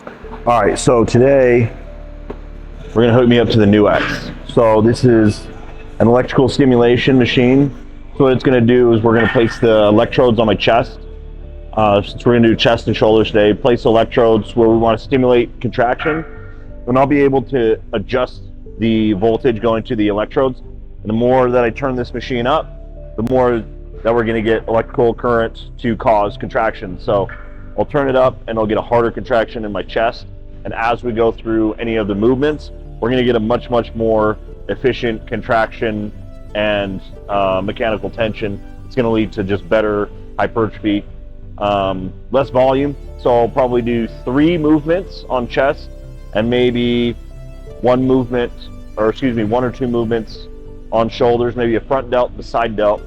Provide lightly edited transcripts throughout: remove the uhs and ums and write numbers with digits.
All right, so today we're gonna hook me up to the new X. So this is an electrical stimulation machine. So what it's gonna do is we're gonna place the electrodes on my chest. Since we're gonna do chest and shoulders today, place electrodes where we want to stimulate contraction, and I'll be able to adjust the voltage going to the electrodes. And the more that I turn this machine up, the more that we're gonna get electrical current to cause contraction. So I'll turn it up and I'll get a harder contraction in my chest. And as we go through any of the movements, we're going to get a much more efficient contraction and mechanical tension. It's going to lead to just better hypertrophy, less volume. So I'll probably do 3 movements on chest and maybe 1 or 2 movements on shoulders, maybe a front delt and a side delt.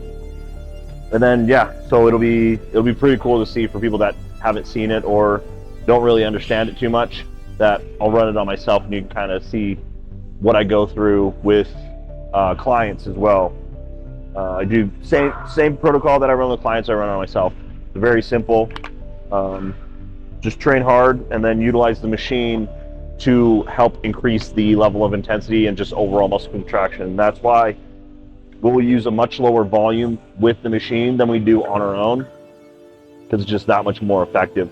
And then so it'll be pretty cool to see for people that haven't seen it or don't really understand it too much, that I'll run it on myself and you can kind of see what I go through with clients as well. I do same protocol that I run with clients, I run on myself. It's very simple. Just train hard and then utilize the machine to help increase the level of intensity and just overall muscle contraction. That's why we'll use a much lower volume with the machine than we do on our own, because it's just that much more effective.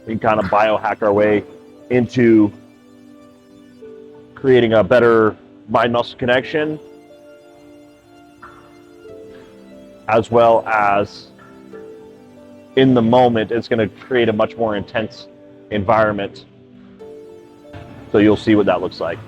We can kind of biohack our way into creating a better mind-muscle connection, as well as in the moment, it's going to create a much more intense environment. So you'll see what that looks like.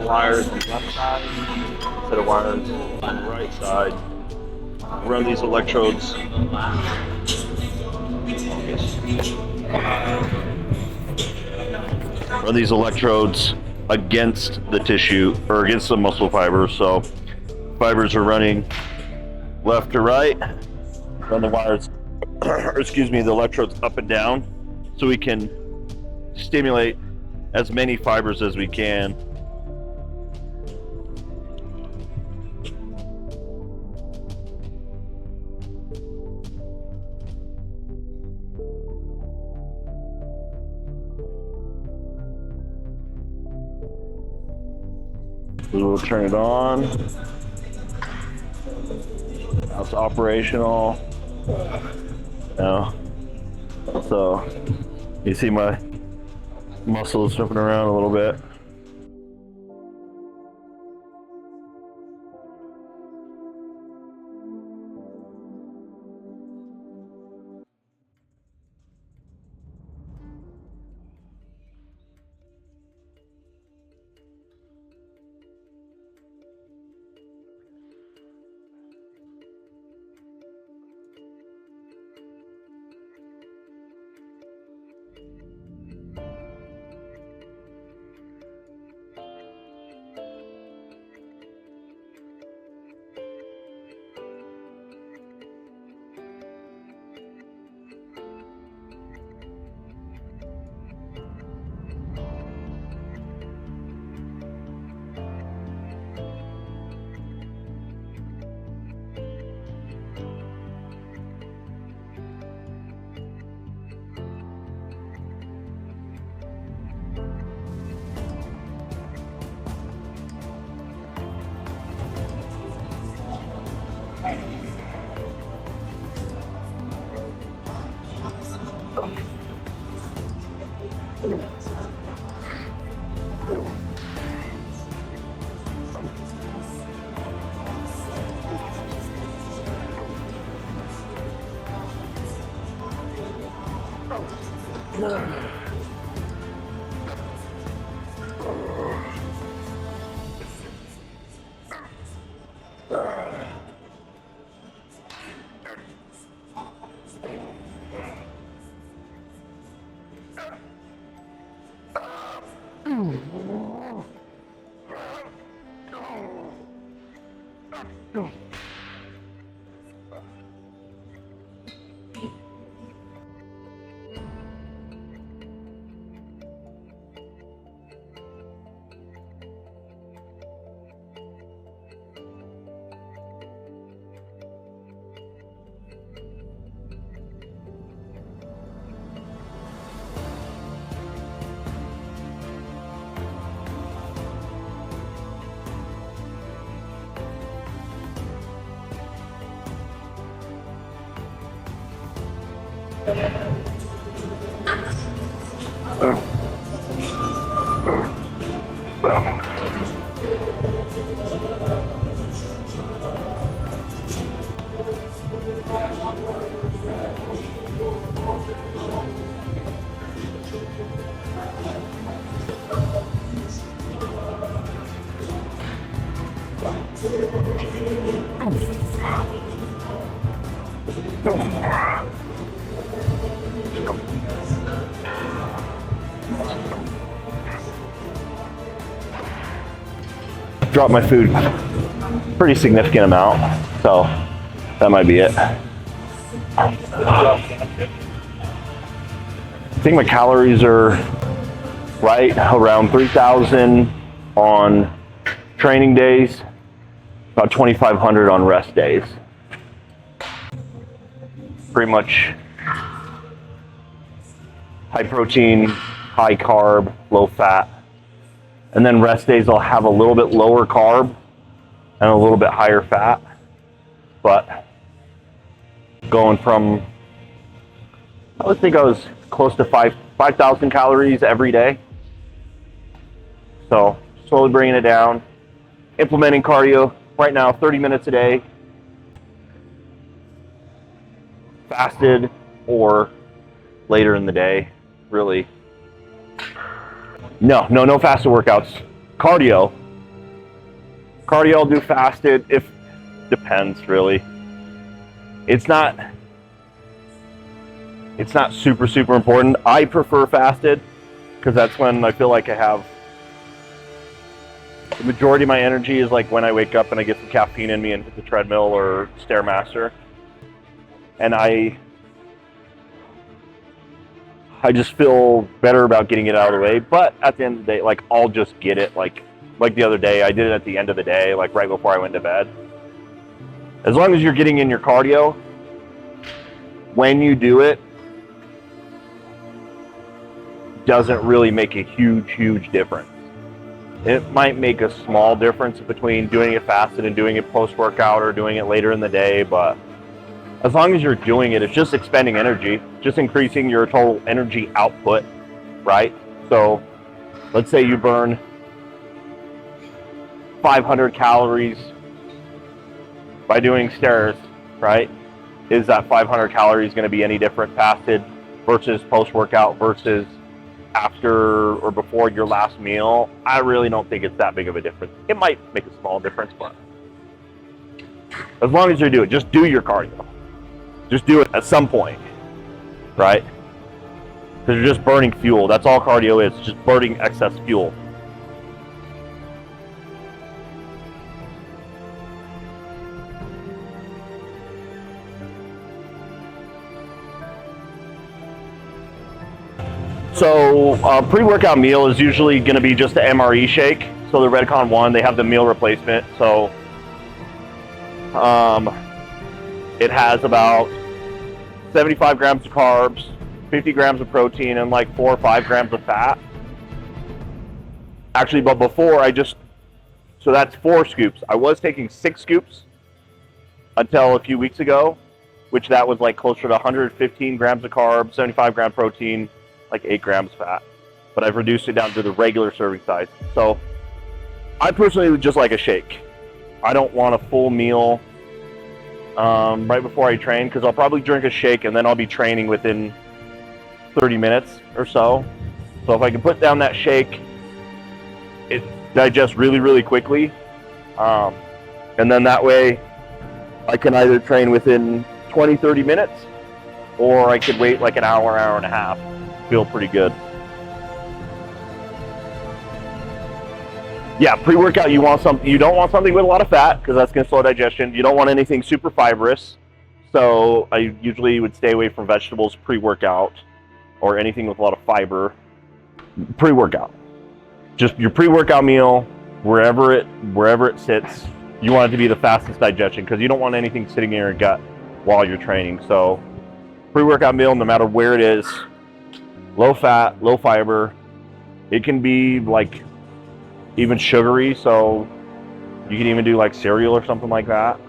Wires on the left side instead of wires on the right side. Run these electrodes. Run these electrodes against the tissue or against the muscle fibers. So fibers are running left to right. Run the wires, the electrodes up and down, so we can stimulate as many fibers as we can. We'll turn it on. Now it's operational. Now, so you see my muscles jumping around a little bit. Dropped my food pretty significant amount, so that might be it. I think my calories are right around 3,000 on training days, about 2,500 on rest days. Pretty much high protein, high carb, low fat. And then rest days I'll have a little bit lower carb and a little bit higher fat. But going from, I would think I was close to 5,000 calories every day. So slowly bringing it down, implementing cardio right now, 30 minutes a day, fasted or later in the day, really. No fasted workouts. Cardio I'll do fasted if, depends really. It's not super important. I prefer fasted because that's when I feel like I have the majority of my energy is like when I wake up and I get some caffeine in me and hit the treadmill or Stairmaster. And I just feel better about getting it out of the way. But at the end of the day, like I'll just get it like the other day, I did it at the end of the day, like right before I went to bed. As long as you're getting in your cardio, when you do it, doesn't really make a huge difference. It might make a small difference between doing it fasted and doing it post-workout or doing it later in the day, but as long as you're doing it, it's just expending energy, just increasing your total energy output, right? So let's say you burn 500 calories by doing stairs, right? Is that 500 calories going to be any different fasted versus post-workout versus after or before your last meal? I really don't think it's that big of a difference. It might make a small difference, but as long as you do it, just do your cardio. Just do it at some point, right? Because you're just burning fuel. That's all cardio is, just burning excess fuel. So pre-workout meal is usually going to be just the MRE shake. So the Redcon 1, they have the meal replacement. So it has about 75 grams of carbs, 50 grams of protein, and like 4 or 5 grams of fat. Actually, but before so that's 4 scoops. I was taking 6 scoops until a few weeks ago, which that was like closer to 115 grams of carbs, 75 gram protein, like 8 grams fat. But I've reduced it down to the regular serving size. So I personally would just like a shake. I don't want a full meal right before I train, because I'll probably drink a shake and then I'll be training within 30 minutes or so. So if I can put down that shake, it digests really quickly. And then that way I can either train within 20-30 minutes, or I could wait like an hour and a half. Feel pretty good. Yeah, pre-workout, you don't want something with a lot of fat because that's going to slow digestion. You don't want anything super fibrous. So I usually would stay away from vegetables pre-workout or anything with a lot of fiber pre-workout. Just your pre-workout meal, wherever it sits, you want it to be the fastest digestion because you don't want anything sitting in your gut while you're training. So pre-workout meal, no matter where it is, low fat, low fiber. It can be like even sugary, so you can even do like cereal or something like that.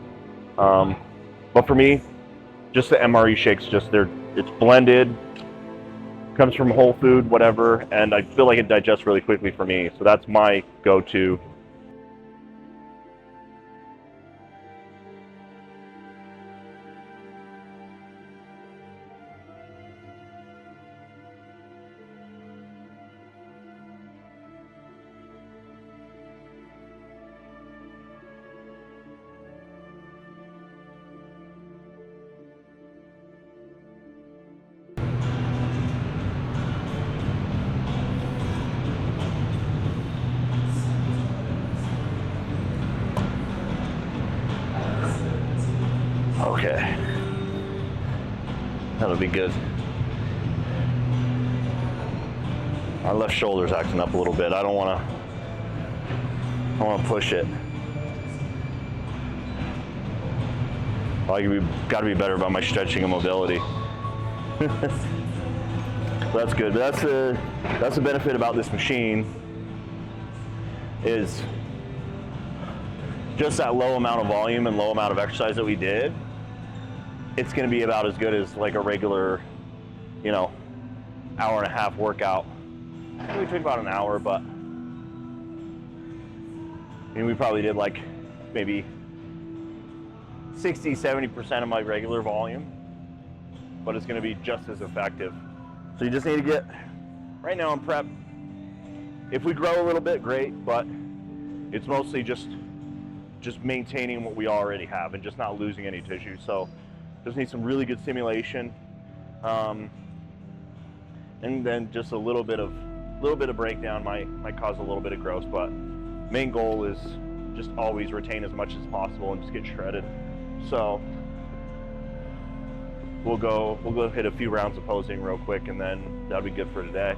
But for me, just the MRE shakes, it's blended, comes from whole food, whatever, and I feel like it digests really quickly for me. So that's my go-to. Okay, that'll be good. My left shoulder's acting up a little bit. I want to push it. Got to be better about my stretching and mobility. That's good. But that's the benefit about this machine is just that low amount of volume and low amount of exercise that we did. It's going to be about as good as like a regular, hour and a half workout. We took about an hour, but we probably did like maybe 60-70% of my regular volume, but it's going to be just as effective. So you just need to get, right now I'm prep. If we grow a little bit, great, but it's mostly just maintaining what we already have and just not losing any tissue. So just need some really good stimulation, and then just a little bit of breakdown might cause a little bit of growth, but main goal is just always retain as much as possible and just get shredded. So we'll go hit a few rounds of posing real quick, and then that'll be good for today.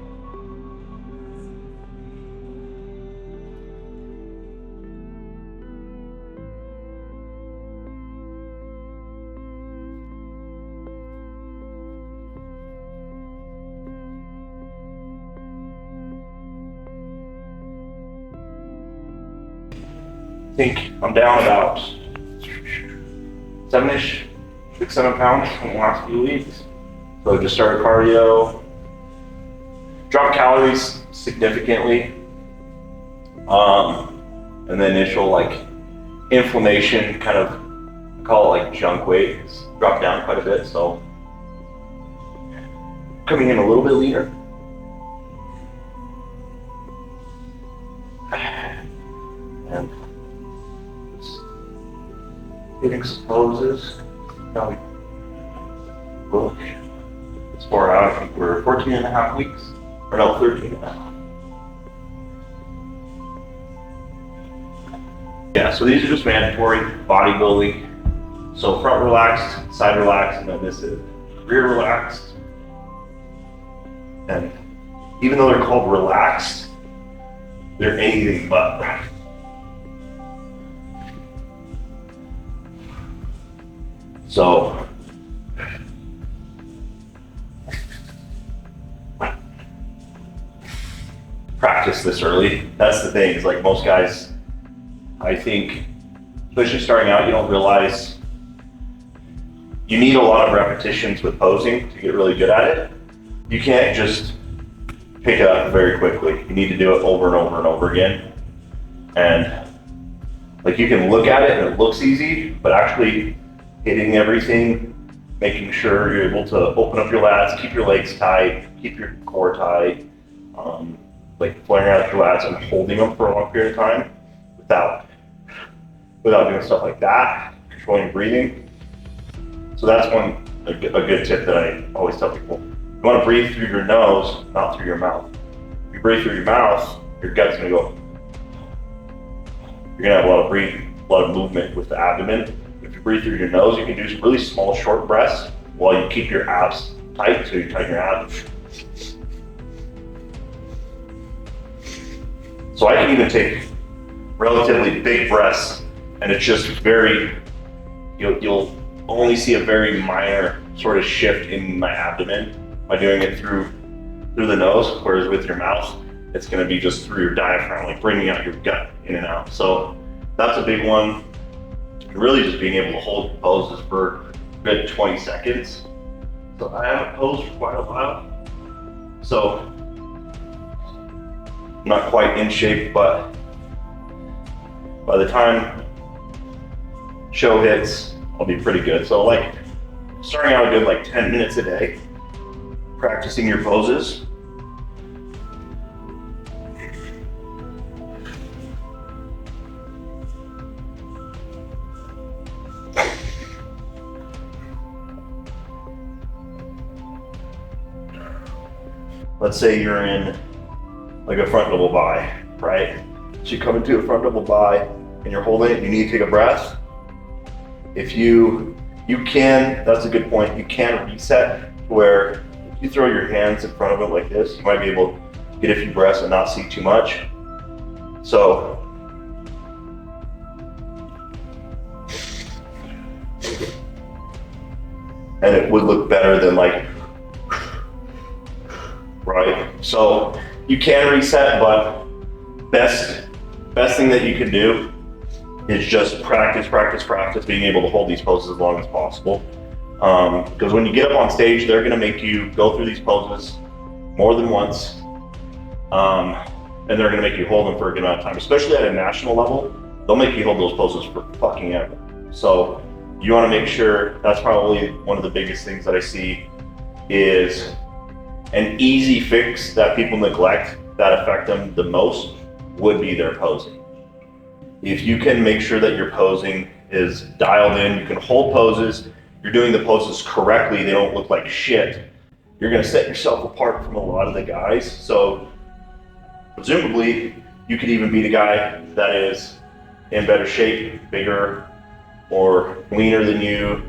I think I'm down about 6-7 pounds in the last few weeks. So just started cardio, dropped calories significantly, and the initial like inflammation, kind of call it like junk weight, has dropped down quite a bit. So coming in a little bit leaner. And hitting some poses. Now we look, it's far out. I think we're 14 and a half weeks, or no, 13 and a half. Yeah, so these are just mandatory bodybuilding. So front relaxed, side relaxed, and then this is rear relaxed. And even though they're called relaxed, they're anything but. So practice this early. That's the thing, is like most guys, I think, especially starting out, you don't realize you need a lot of repetitions with posing to get really good at it. You can't just pick it up very quickly. You need to do it over and over and over again. And like, you can look at it and it looks easy, but actually hitting everything, making sure you're able to open up your lats, keep your legs tight, keep your core tight, like flaring out your lats and holding them for a long period of time without doing stuff like that, controlling breathing. So that's a good tip that I always tell people. You want to breathe through your nose, not through your mouth. If you breathe through your mouth, your gut's gonna go. you're gonna have a lot of movement with the abdomen. If you breathe through your nose, you can do some really small, short breaths while you keep your abs tight. So you tighten your abs. So I can even take relatively big breaths, and it's just you'll only see a very minor sort of shift in my abdomen by doing it through the nose, whereas with your mouth, it's gonna be just through your diaphragm, like bringing out your gut in and out. So that's a big one. And really just being able to hold poses for a good 20 seconds. So I haven't posed for quite a while. So I'm not quite in shape, but by the time show hits, I'll be pretty good. So like starting out a good like 10 minutes a day, practicing your poses. Let's say you're in like a front double bi, right? So you come into a front double bi and you're holding it, you need to take a breath. If you can, that's a good point, you can reset where if you throw your hands in front of it like this, you might be able to get a few breaths and not see too much. So, and it would look better than like, right? So you can reset, but best thing that you can do is just practice being able to hold these poses as long as possible. Because when you get up on stage, they're gonna make you go through these poses more than once. And they're gonna make you hold them for a good amount of time, especially at a national level. They'll make you hold those poses for fucking ever. So you wanna make sure, that's probably one of the biggest things that I see is an easy fix that people neglect that affect them the most would be their posing. If you can make sure that your posing is dialed in, you can hold poses, you're doing the poses correctly, they don't look like shit, you're gonna set yourself apart from a lot of the guys. So presumably, you could even be the guy that is in better shape, bigger, or leaner than you,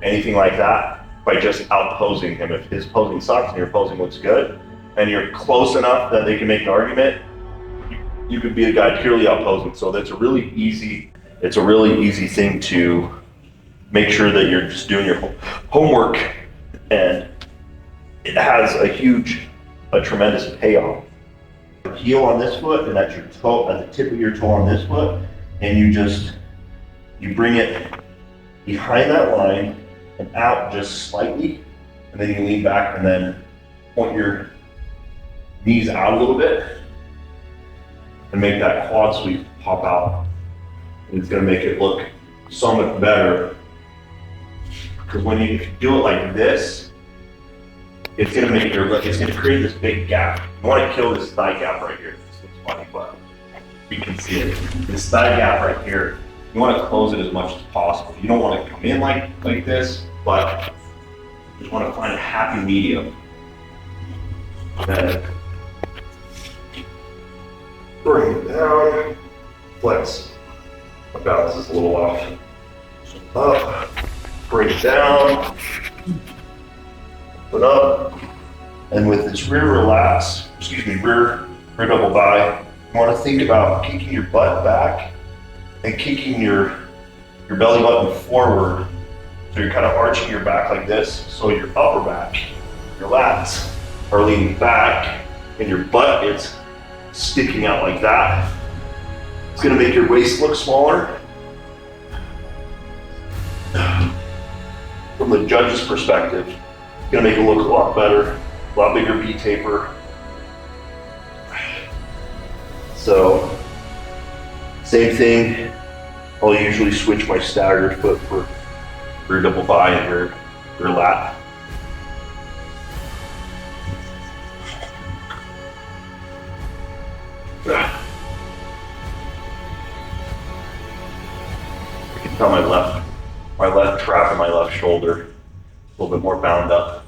anything like that, by just out-posing him. If his posing sucks and your posing looks good, and you're close enough that they can make an argument, you could be the guy purely out-posing. So that's a really easy thing to make sure that you're just doing your homework, and it has a tremendous payoff. Heel on this foot, and at your toe, at the tip of your toe on this foot, and you bring it behind that line and out just slightly, and then you lean back and then point your knees out a little bit and make that quad sweep pop out. And it's gonna make it look so much better, because if you do it like this, it's gonna create this big gap. You wanna kill this thigh gap right here. This looks funny, but you can see it. This thigh gap right here, you wanna close it as much as possible. You don't wanna come in like this, but you just wanna find a happy medium. Then bring it down, flex. My balance is a little off. Up, bring it down, put up, and with this rear double bi, you wanna think about kicking your butt back and kicking your belly button forward. So you're kind of arching your back like this. So your upper back, your lats are leaning back, and your butt is sticking out like that. It's gonna make your waist look smaller. From the judge's perspective, it's gonna make it look a lot better, a lot bigger V taper. So, same thing, I'll usually switch my staggered foot for rear double bi and rear lat. I can tell my left trap and my left shoulder a little bit more bound up.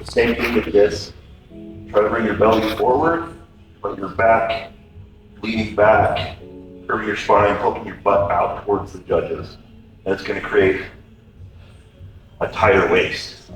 Same thing with this. Try to bring your belly forward, but your back leaning back, curving your spine, poking your butt out towards the judges. And it's going to create a tighter waist.